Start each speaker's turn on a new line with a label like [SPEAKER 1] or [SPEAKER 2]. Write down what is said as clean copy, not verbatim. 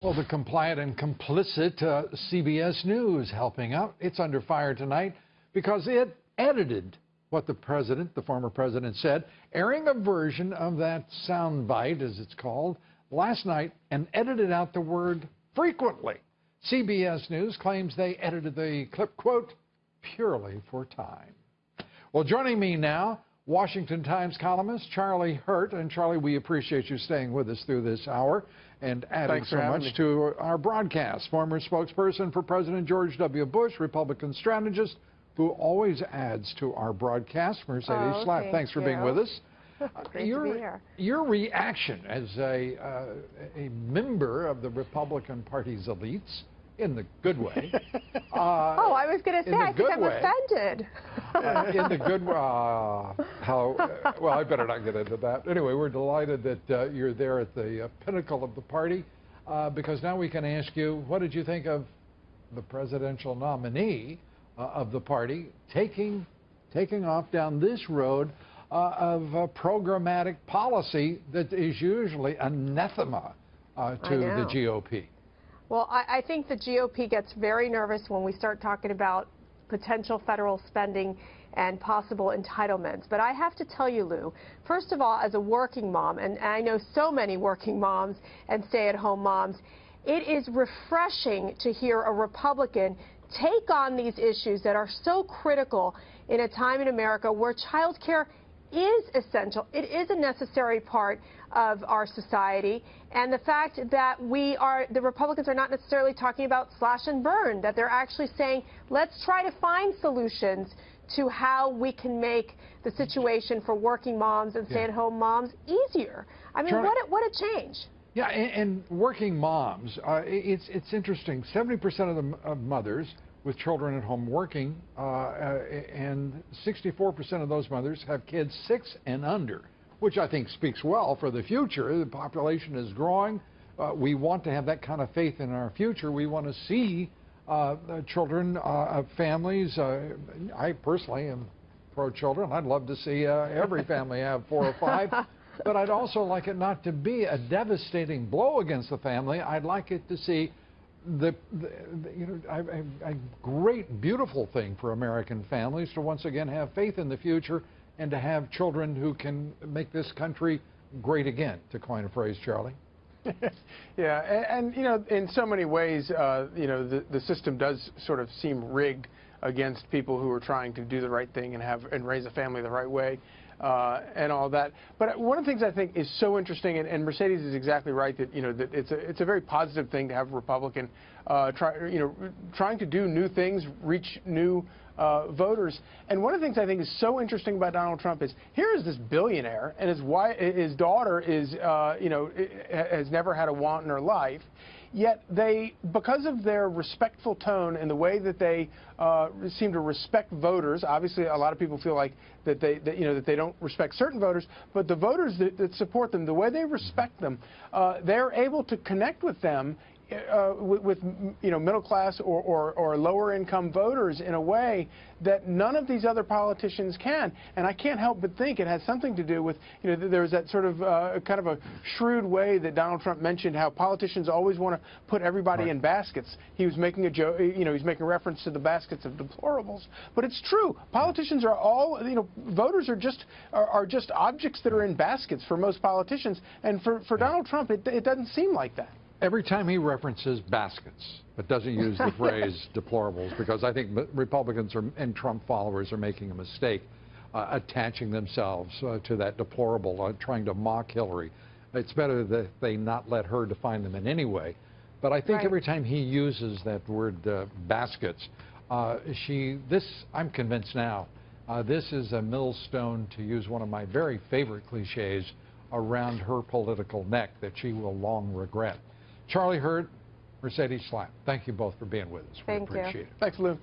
[SPEAKER 1] Well, the compliant and complicit CBS News helping out. It's under fire tonight because it edited what the former president said, airing a version of that soundbite, as it's called, last night, and edited out the word frequently. CBS News claims they edited the clip, quote, purely for time. Well, joining me now, Washington Times columnist Charlie Hurt. And Charlie, we appreciate you staying with us through this hour and adding so much to our broadcast. Former spokesperson for President George W. Bush, Republican strategist, who always adds to our broadcast, Mercedes Schlapp. Thanks for being with us.
[SPEAKER 2] Great to be here.
[SPEAKER 1] Your reaction as a member of the Republican Party's elites, in the good way.
[SPEAKER 2] Oh, I was going to say, I think I'm offended.
[SPEAKER 1] In the good way. Well, I better not get into that. Anyway, we're delighted that you're there at the pinnacle of the party, because now we can ask you, what did you think of the presidential nominee of the party taking off down this road of programmatic policy that is usually anathema to the GOP?
[SPEAKER 2] Well, I think the GOP gets very nervous when we start talking about potential federal spending and possible entitlements. But I have to tell you, Lou, first of all, as a working mom, and I know so many working moms and stay-at-home moms, it is refreshing to hear a Republican take on these issues that are so critical in a time in America where child care is essential. It is a necessary part of our society, and the fact that the Republicans are not necessarily talking about slash and burn, that they're actually saying, let's try to find solutions to how we can make the situation for working moms and stay-at-home moms easier. I mean, what a change.
[SPEAKER 1] Yeah, and working moms, it's interesting. 70% of mothers with children at home working, and 64% of those mothers have kids 6 and under, which I think speaks well for the future. The population is growing. We want to have that kind of faith in our future. We want to see children, families. I personally am pro-children. I'd love to see every family have 4 or 5. But I'd also like it not to be a devastating blow against the family. I'd like it to see a great, beautiful thing for American families to once again have faith in the future and to have children who can make this country great again, to coin a phrase, Charlie.
[SPEAKER 3] Yeah, and you know, in so many ways, you know, the system does sort of seem rigged against people who are trying to do the right thing and raise a family the right way. And all that. But one of the things I think is so interesting, and Mercedes is exactly right, that that it's a very positive thing to have a Republican trying to do new things, reach new voters. And one of the things I think is so interesting about Donald Trump is here is this billionaire, and his daughter is has never had a want in her life. Yet they, because of their respectful tone and the way that they seem to respect voters, obviously a lot of people feel like that they don't respect certain voters, but the voters that support them, the way they respect them, they're able to connect with them with middle class or lower income voters in a way that none of these other politicians can. And I can't help but think it has something to do with there's that sort of kind of a shrewd way that Donald Trump mentioned how politicians always want to put everybody in baskets. He was making a joke, he's making reference to the baskets of deplorables, but it's true. Politicians are all, voters are just objects that are in baskets for most politicians, and for Donald Trump it doesn't seem like that.
[SPEAKER 1] Every time he references baskets, but doesn't use the phrase deplorables, because I think Republicans and Trump followers are making a mistake attaching themselves to that deplorable, trying to mock Hillary. It's better that they not let her define them in any way. But I think every time he uses that word baskets, I'm convinced now, this is a millstone, to use one of my very favorite cliches, around her political neck that she will long regret. Charlie Hurt, Mercedes Schlapp, thank you both for being with us. We appreciate it.
[SPEAKER 3] Thanks, Lou.